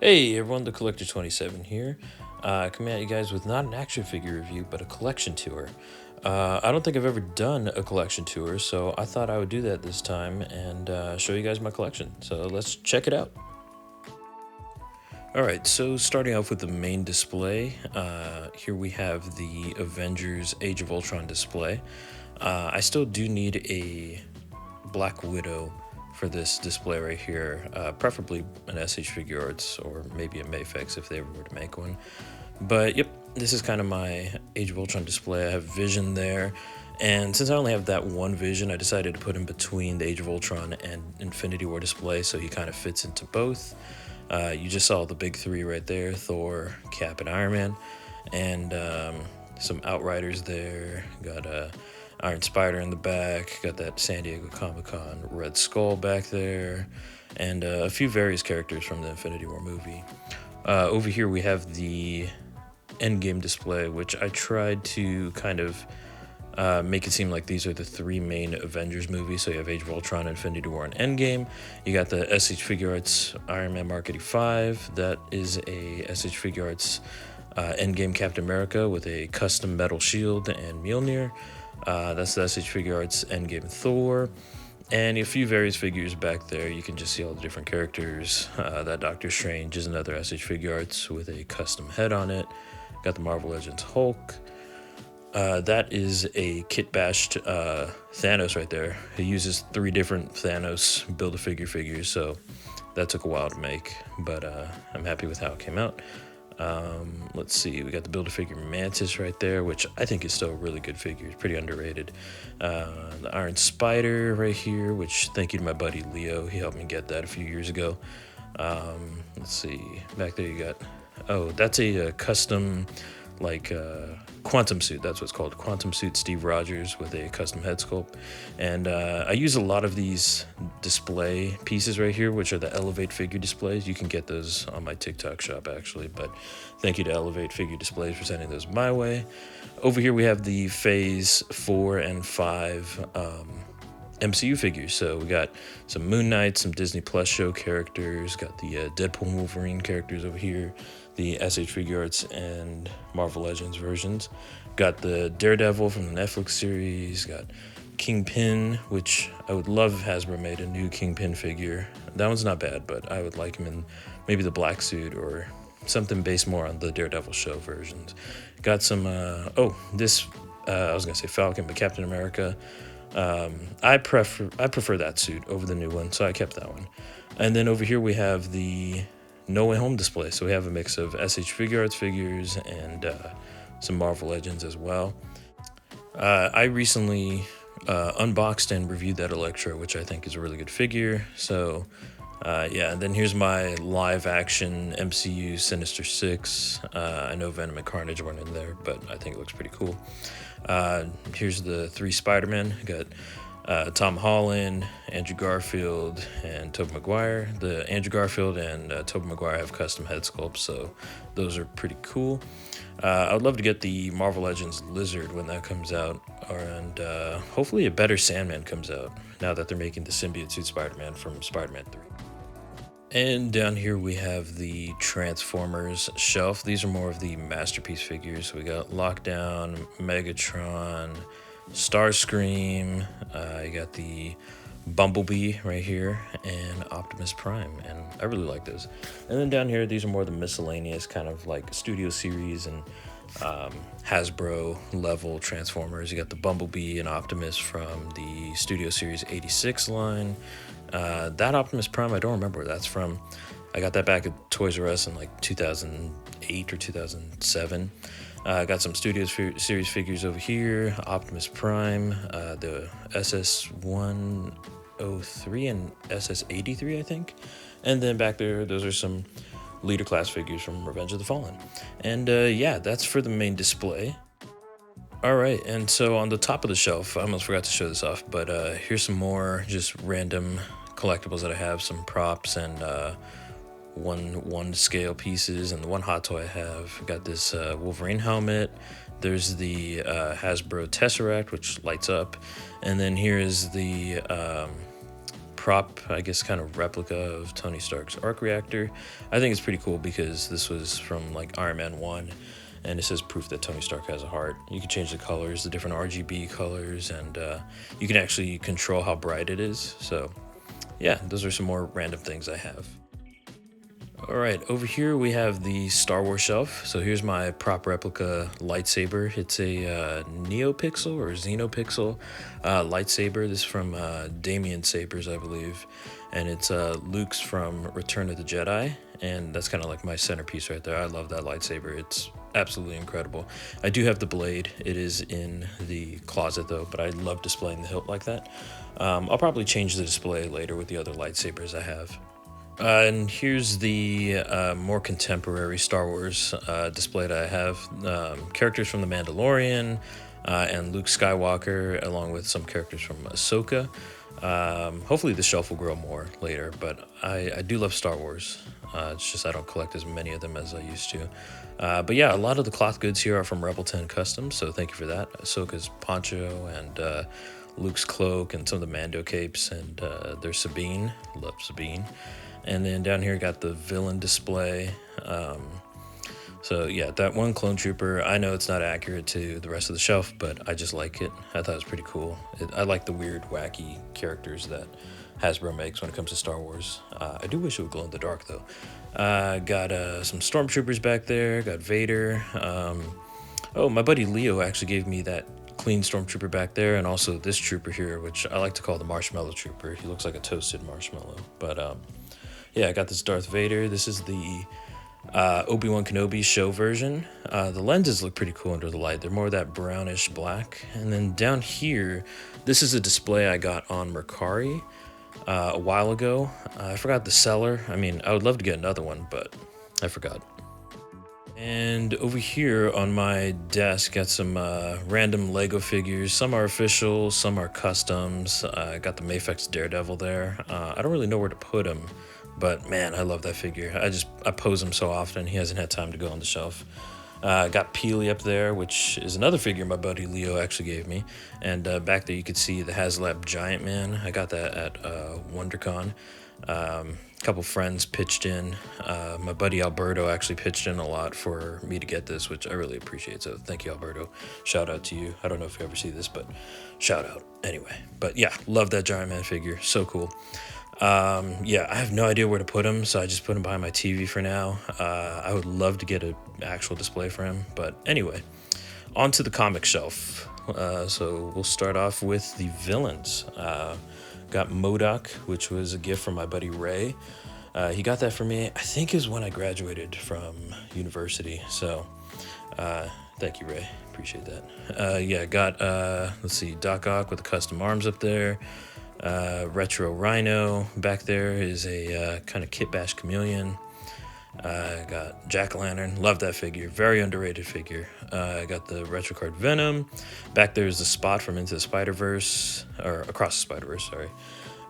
Hey everyone, the Collector 27 here, coming at you guys with not an action figure review, but a collection tour. I don't think I've ever done a collection tour, so I thought I would do that this time and show you guys my collection. So let's check it out. Alright, so starting off with the main display, here we have the Avengers Age of Ultron display. I still do need a Black Widow for this display right here, preferably an SH Figure Arts or maybe a Mayfix if they ever were to make one. But yep, this is kind of my Age of Ultron display. I have Vision there, and since I only have that one Vision, I decided to put him between the Age of Ultron and Infinity War display so he kind of fits into both. You just saw the big three right there: Thor, Cap, and Iron Man, and some Outriders there. Got Iron Spider in the back. Got that San Diego Comic-Con Red Skull back there, and a few various characters from the Infinity War movie. Over here we have the Endgame display, which I tried to kind of make it seem like these are the three main Avengers movies. So you have Age of Ultron, Infinity War, and Endgame. You got the SH Figure Arts Iron Man Mark 85. That is a SH Figure Arts Endgame Captain America with a custom metal shield and Mjolnir. That's the SH Figure Arts Endgame Thor. And a few various figures back there. You can just see all the different characters. That Doctor Strange is another SH Figure Arts with a custom head on it. Got the Marvel Legends Hulk. That is a kit bashed Thanos right there. He uses three different Thanos Build-A-Figure figures, so that took a while to make, but I'm happy with how it came out. Let's see, we got the Build-A-Figure Mantis right there, which I think is still a really good figure. It's pretty underrated. The Iron Spider right here, which thank you to my buddy Leo. He helped me get that a few years ago. Let's see, back there you got, oh, that's a custom, like, quantum suit. That's what's called, quantum suit Steve Rogers with a custom head sculpt. And I use a lot of these display pieces right here, which are the Elevate figure displays. You can get those on my TikTok shop actually, but thank you to Elevate Figure Displays for sending those my way. Over here we have the Phase 4 and 5 MCU figures. So we got some Moon Knight, some Disney Plus show characters, got the Deadpool and Wolverine characters over here, the SH Figure Arts and Marvel Legends versions. Got the Daredevil from the Netflix series, got Kingpin, which I would love if Hasbro made a new Kingpin figure. That one's not bad, but I would like him in maybe the black suit or something based more on the Daredevil show versions. Got some, I was gonna say Falcon, but Captain America. I prefer that suit over the new one, so I kept that one. And then over here we have the No Way Home display. So we have a mix of SH Figure Arts figures and some Marvel Legends as well. I recently unboxed and reviewed that Electro, which I think is a really good figure. So yeah, and then here's my live action MCU Sinister Six. I know Venom and Carnage weren't in there, but I think it looks pretty cool. Here's the three Spider-Men. Got Tom Holland, Andrew Garfield, and Tobey Maguire. The Andrew Garfield and Tobey Maguire have custom head sculpts, so those are pretty cool. I would love to get the Marvel Legends Lizard when that comes out, and hopefully a better Sandman comes out now that they're making the symbiote suit Spider-Man from Spider-Man 3. And down here we have the Transformers shelf. These are more of the masterpiece figures. We got Lockdown, Megatron, Starscream. You got the Bumblebee right here and Optimus Prime, and I really like those. And then down here, these are more the miscellaneous kind of like Studio Series and Hasbro level Transformers. You got the Bumblebee and Optimus from the Studio Series 86 line. That Optimus Prime, I don't remember where that's from. I got that back at Toys R Us in like 2008 or 2007. Got some Studio Series figures over here. Optimus Prime, the SS103 and SS83, I think. And then back there, those are some Leader class figures from Revenge of the Fallen. And yeah, that's for the main display. All right, and so on the top of the shelf, I almost forgot to show this off, but here's some more just random collectibles that I have, some props and one scale pieces, and the one hot toy I have. Got this Wolverine helmet. There's the Hasbro Tesseract, which lights up, and then here is the prop, I guess, kind of replica of Tony Stark's arc reactor. I think it's pretty cool because this was from like Iron Man 1, and it says proof that Tony Stark has a heart. You can change the colors, the different RGB colors, and you can actually control how bright it is. So yeah, those are some more random things I have. All right, over here we have the Star Wars shelf. So here's my prop replica lightsaber. It's a Neopixel or Xenopixel lightsaber. This is from Damien Sabers, I believe. And it's Luke's from Return of the Jedi. And that's kind of like my centerpiece right there. I love that lightsaber. It's absolutely incredible. I do have the blade. It is in the closet though, but I love displaying the hilt like that. I'll probably change the display later with the other lightsabers I have. And here's the more contemporary Star Wars display that I have. Characters from The Mandalorian and Luke Skywalker, along with some characters from Ahsoka. Hopefully the shelf will grow more later, but I do love Star Wars. It's just I don't collect as many of them as I used to. But yeah, a lot of the cloth goods here are from Rebel 10 Customs, so thank you for that. Ahsoka's poncho and Luke's cloak and some of the Mando capes, and there's Sabine. Love Sabine. And then down here got the villain display. So yeah, that one clone trooper, I know it's not accurate to the rest of the shelf, but I just like it. I thought it was pretty cool. I like the weird, wacky characters that Hasbro makes when it comes to Star Wars. I do wish it would glow in the dark though. Got some stormtroopers back there, got Vader. Oh, my buddy Leo actually gave me that clean stormtrooper back there, and also this trooper here, which I like to call the marshmallow trooper. He looks like a toasted marshmallow. But yeah, I got this Darth Vader. This is the Obi-Wan Kenobi show version. The lenses look pretty cool under the light. They're more of that brownish black. And then down here, this is a display I got on Mercari a while ago. I forgot the seller. I mean, I would love to get another one, but I forgot. And over here on my desk, got some random Lego figures. Some are official, some are customs. I got the Mafex Daredevil there. I don't really know where to put him, but man, I love that figure. I pose him so often, he hasn't had time to go on the shelf. Got Peely up there, which is another figure my buddy Leo actually gave me. And back there you could see the HasLab Giant Man. I got that at WonderCon. A couple friends pitched in. My buddy Alberto actually pitched in a lot for me to get this, which I really appreciate. So thank you, Alberto. Shout out to you. I don't know if you ever see this, but shout out anyway. But yeah, love that Giant Man figure. So cool. Yeah, I have no idea where to put him, so I just put him behind my TV for now. I would love to get an actual display for him, but anyway, on to the comic shelf. So we'll start off with the villains. Got MODOK, which was a gift from my buddy Ray. He got that for me, I think it was when I graduated from university, so thank you, Ray. Appreciate that. Yeah, got, let's see, Doc Ock with the custom arms up there. Retro Rhino back there is a kind of Kit Bash Chameleon. Got Jack-O-Lantern, love that figure, very underrated figure. I got the retro card Venom. Back there is the Spot from Into the Spider-Verse, or Across the Spider-Verse, sorry.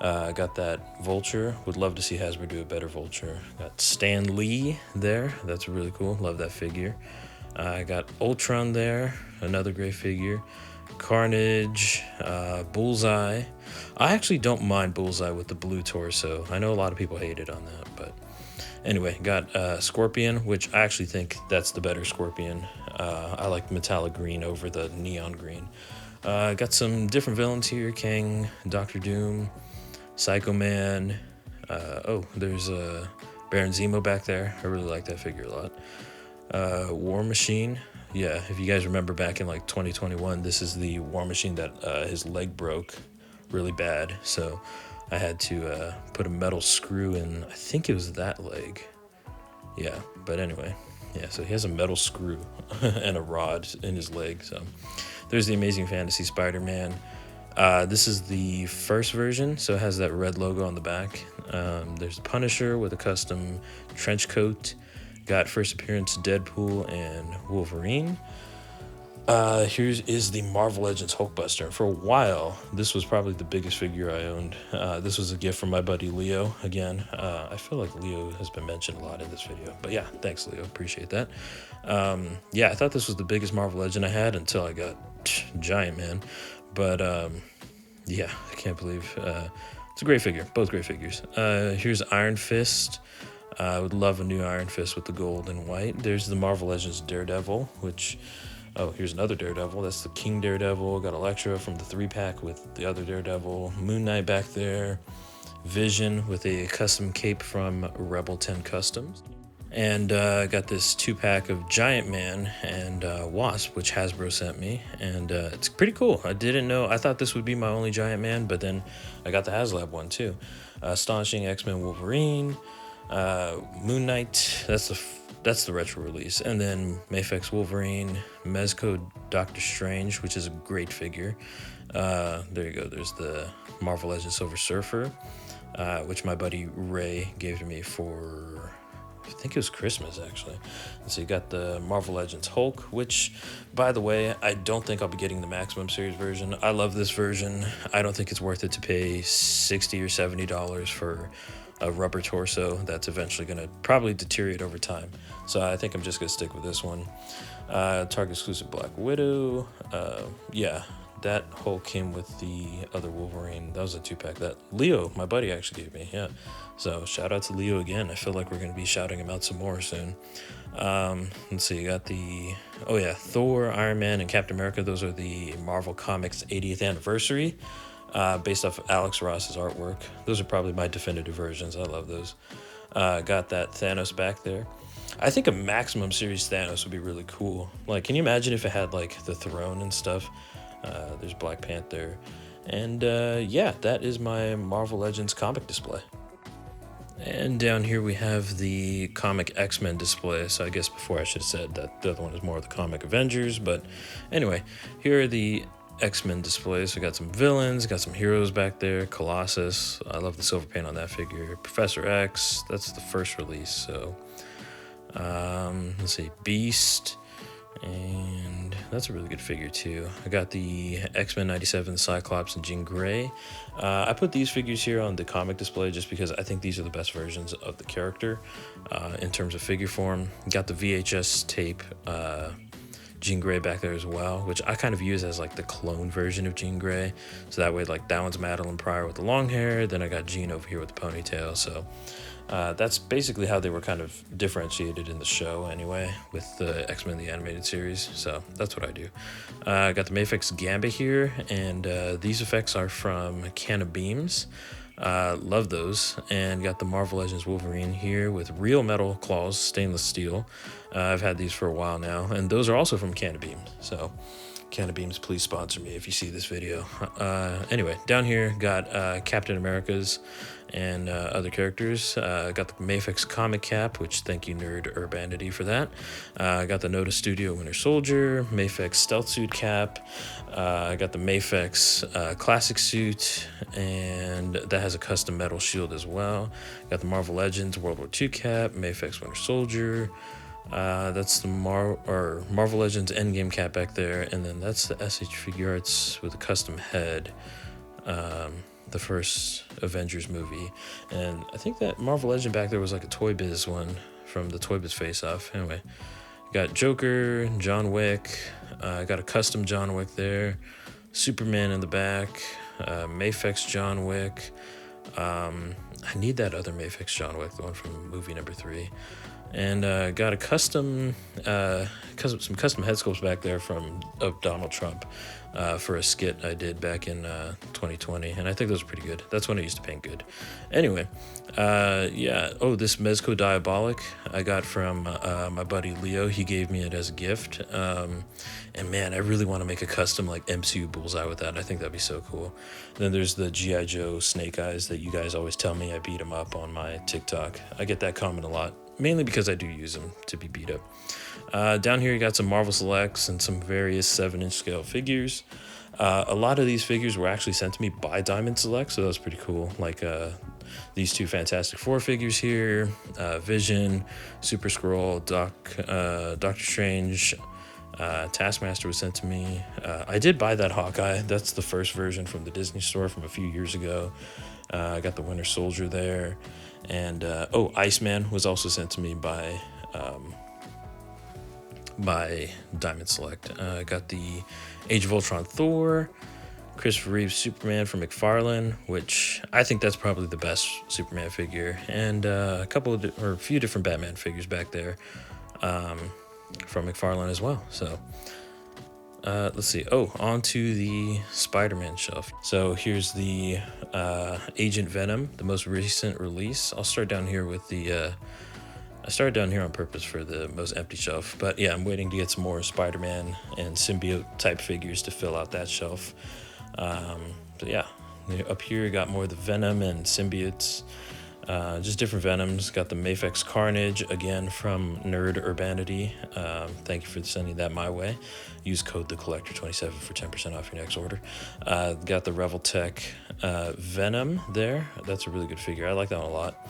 Got that Vulture, would love to see Hasbro do a better Vulture. Got Stan Lee there, that's really cool, love that figure. I got Ultron there, another great figure. Carnage, Bullseye. I actually don't mind Bullseye with the blue torso. I know a lot of people hated on that, but anyway, got Scorpion, which I actually think that's the better Scorpion. I like metallic green over the neon green. Got some different villains here: Kang, Doctor Doom, Psycho Man. Oh, there's Baron Zemo back there. I really like that figure a lot. War Machine. Yeah, if you guys remember back in like 2021, this is the War Machine that his leg broke really bad. So I had to put a metal screw in, I think it was that leg. Yeah, but anyway, yeah, so he has a metal screw and a rod in his leg. So there's the Amazing Fantasy Spider-Man. This is the first version, so it has that red logo on the back. There's Punisher with a custom trench coat. Got first appearance Deadpool and Wolverine. Here is the Marvel Legends Hulkbuster. For a while, this was probably the biggest figure I owned. This was a gift from my buddy Leo. Again, I feel like Leo has been mentioned a lot in this video. But yeah, thanks Leo, appreciate that. Yeah, I thought this was the biggest Marvel Legend I had until I got Giant Man. But yeah, I can't believe It's a great figure, both great figures. Here's Iron Fist. I would love a new Iron Fist with the gold and white. There's the Marvel Legends Daredevil, which, oh, here's another Daredevil. That's the King Daredevil. Got Elektra from the 3-pack with the other Daredevil. Moon Knight back there. Vision with a custom cape from Rebel 10 Customs. And got this 2-pack of Giant Man and Wasp, which Hasbro sent me. And it's pretty cool. I didn't know. I thought this would be my only Giant Man, but then I got the HasLab one too. Astonishing X-Men Wolverine. Moon Knight, that's the retro release, and then Mafex Wolverine, Mezco Doctor Strange, which is a great figure. There you go. There's the Marvel Legends Silver Surfer, which my buddy Ray gave to me for, I think it was Christmas actually. And so you got the Marvel Legends Hulk, which, by the way, I don't think I'll be getting the Maximum Series version. I love this version. I don't think it's worth it to pay $60 or $70 for a rubber torso that's eventually going to probably deteriorate over time. So I think I'm just going to stick with this one. Target exclusive Black Widow. Yeah, that Hulk came with the other Wolverine. That was a 2-pack that Leo, my buddy, actually gave me. Yeah. So shout out to Leo again. I feel like we're going to be shouting him out some more soon. Let's see, you got the, oh yeah, Thor, Iron Man, and Captain America. Those are the Marvel Comics 80th anniversary. Based off of Alex Ross's artwork. Those are probably my definitive versions. I love those. Got that Thanos back there. I think a Maximum Series Thanos would be really cool. Like, can you imagine if it had, like, the throne and stuff? There's Black Panther. And, yeah, that is my Marvel Legends comic display. And down here we have the comic X-Men display. So I guess before I should have said that the other one is more of the comic Avengers. But anyway, here are the X-Men displays. We got some villains, got some heroes back there. Colossus, I love the silver paint on that figure. Professor X, that's the first release. So let's see, Beast, and that's a really good figure too. I got the X-Men 97 Cyclops and Jean Grey. I put these figures here on the comic display just because I think these are the best versions of the character in terms of figure form. Got the VHS tape Jean Grey back there as well, which I kind of use as like the clone version of Jean Grey. So that way, like, that one's Madeline Pryor with the long hair, then I got Jean over here with the ponytail. So that's basically how they were kind of differentiated in the show anyway, with the X-Men the Animated Series. So that's what I do. I got the Mafex Gambit here, and these effects are from Canna Beams. Love those. And got the Marvel Legends Wolverine here with real metal claws, stainless steel. I've had these for a while now, and those are also from Canna Beams. So Canna Beams, please sponsor me if you see this video. Anyway, down here got Captain America's and other characters. Got the Mafex comic cap, which thank you Nerd Urbanity for that. Got the Noda Studio Winter Soldier, Mafex stealth suit cap. Got the Mafex classic suit, and that has a custom metal shield as well. Got the Marvel Legends World War II cap, Mafex Winter Soldier. That's the Marvel Legends Endgame cap back there, and then that's the SH Figuarts with a custom head. The first Avengers movie, and I think that Marvel Legend back there was like a Toy Biz one from the Toy Biz Face Off. Anyway, got Joker, John Wick, got a custom John Wick there, Superman in the back, Mafex John Wick. I need that other Mafex John Wick, the one from movie number 3. And got a custom, some custom head sculpts back there of Donald Trump for a skit I did back in 2020, and I think those are pretty good. That's when I used to paint good. Anyway, yeah. Oh, this Mezco Diabolic I got from my buddy Leo. He gave me it as a gift, and man, I really want to make a custom like MCU Bullseye with that. I think that'd be so cool. Then there's the G.I. Joe Snake Eyes that you guys always tell me I beat him up on my TikTok. I get that comment a lot, mainly because I do use them to be beat up. Down here you got some Marvel Selects and some various 7-inch scale figures. A lot of these figures were actually sent to me by Diamond Select, so that was pretty cool. Like these 2 Fantastic Four figures here, Vision, Super Skrull, Doctor Strange, Taskmaster was sent to me. I did buy that Hawkeye. That's the first version from the Disney Store from a few years ago. I got the Winter Soldier there. And Iceman was also sent to me by Diamond Select. I got the Age of Ultron Thor, Christopher Reeve's Superman from McFarlane, which I think that's probably the best Superman figure, and a few different Batman figures back there from McFarlane as well. So let's see. Oh, on to the Spider-Man shelf. So here's the Agent Venom, the most recent release. I'll start down here with the. I started down here on purpose for the most empty shelf, but yeah, I'm waiting to get some more Spider-Man and symbiote type figures to fill out that shelf. But yeah, up here got more of the Venom and symbiotes, just different Venoms. Got the Mafex Carnage again from Nerd Urbanity. Thank you for sending that my way. Use code TheCollector27 for 10% off your next order. Got the Revoltech Venom there. That's a really good figure. I like that one a lot.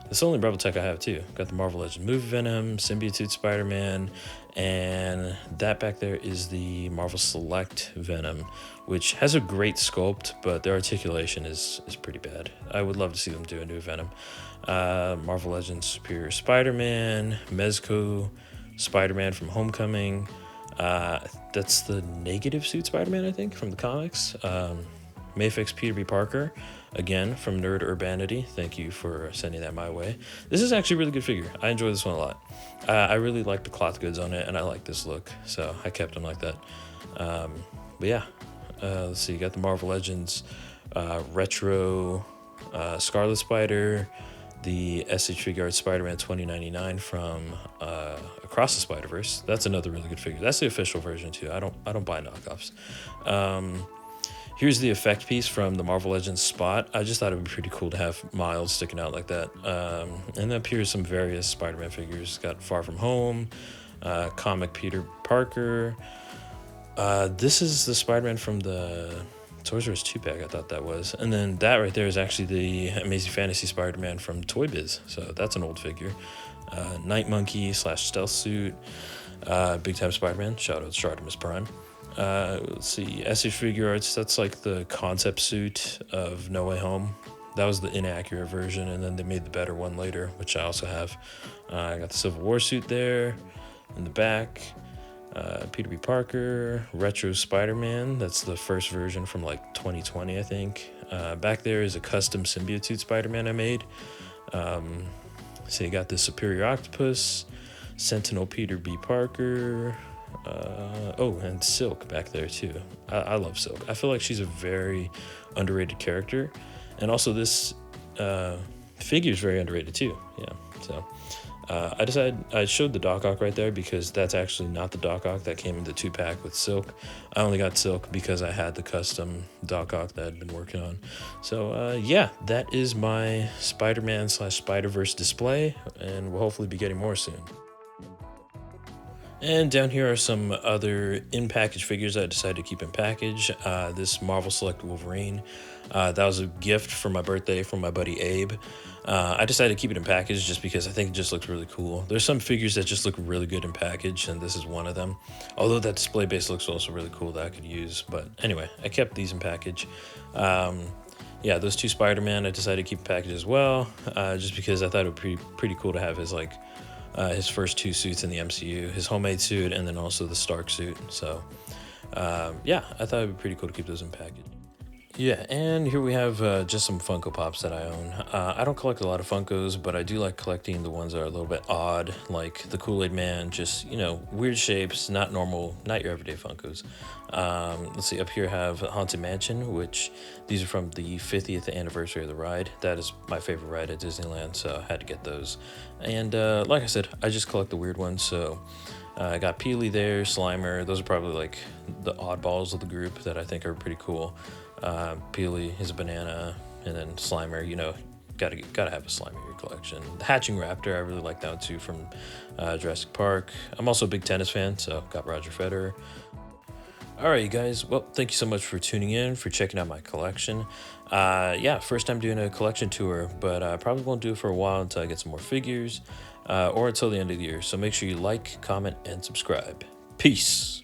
It's the only Revoltech I have too. Got the Marvel Legends Movie Venom, Symbiote Suit Spider-Man, and that back there is the Marvel Select Venom, which has a great sculpt, but their articulation is pretty bad. I would love to see them do a new Venom. Marvel Legends Superior Spider-Man, Mezco Spider-Man from Homecoming. That's the Negative Suit Spider-Man, I think, from the comics. Mafex Peter B. Parker, again, from Nerd Urbanity. Thank you for sending that my way. This is actually a really good figure. I enjoy this one a lot. I really like the cloth goods on it, and I like this look, so I kept them like that. But yeah, let's see. You got the Marvel Legends Retro Scarlet Spider, the SH Figuarts Spider-Man 2099 from Across the Spider-Verse. That's another really good figure. That's the official version, too. I don't buy knockoffs. Here's the effect piece from the Marvel Legends Spot. I just thought it would be pretty cool to have Miles sticking out like that. And then here's some various Spider-Man figures. Got Far From Home, comic Peter Parker. This is the Spider-Man from the Toys R Us 2-pack, I thought that was. And then that right there is actually the Amazing Fantasy Spider-Man from Toy Biz. So that's an old figure. Night Monkey / Stealth Suit. Big Time Spider-Man. Shout out to Artemis Prime. Let's see, SH Figuarts, that's like the concept suit of No Way Home. That was the inaccurate version, and then they made the better one later, which I also have. I got the Civil War suit there in the back. Peter B. Parker, Retro Spider-Man, that's the first version from like 2020, I think. Back there is a custom symbiote suit Spider-Man I made. So you got the Superior Octopus, Sentinel Peter B. Parker. And Silk back there too. I love Silk. I feel like she's a very underrated character, and also this figure is very underrated too. Yeah, so I showed the Doc Ock right there because that's actually not the Doc Ock that came in the 2-pack with Silk. I only got Silk because I had the custom Doc Ock that I'd been working on. So yeah, that is my Spider-Man / Spider-Verse display, and we'll hopefully be getting more soon. And down here are some other in-package figures I decided to keep in package. This Marvel Select Wolverine. That was a gift for my birthday from my buddy Abe. I decided to keep it in package just because I think it just looks really cool. There's some figures that just look really good in package, and this is one of them. Although that display base looks also really cool that I could use. But anyway, I kept these in package. Yeah, those two Spider-Man I decided to keep in package as well, just because I thought it would be pretty cool to have his first two suits in the MCU, his homemade suit and then also the Stark suit. So yeah, I thought it'd be pretty cool to keep those in package. Yeah, and here we have just some Funko Pops that I own. I don't collect a lot of Funkos, but I do like collecting the ones that are a little bit odd, like the Kool-Aid Man, just, weird shapes, not normal, not your everyday Funkos. Let's see, up here I have Haunted Mansion, which these are from the 50th anniversary of the ride. That is my favorite ride at Disneyland, so I had to get those. And like I said, I just collect the weird ones, so I got Peely there, Slimer. Those are probably like the oddballs of the group that I think are pretty cool. Peely is a banana, and then Slimer, gotta have a Slimer in your collection. The Hatching Raptor, I really like that one too from Jurassic Park. I'm also a big tennis fan, so got Roger Federer. All right, you guys. Well, thank you so much for tuning in, for checking out my collection. Yeah, first time doing a collection tour, but I probably won't do it for a while until I get some more figures, or until the end of the year. So make sure you like, comment, and subscribe. Peace.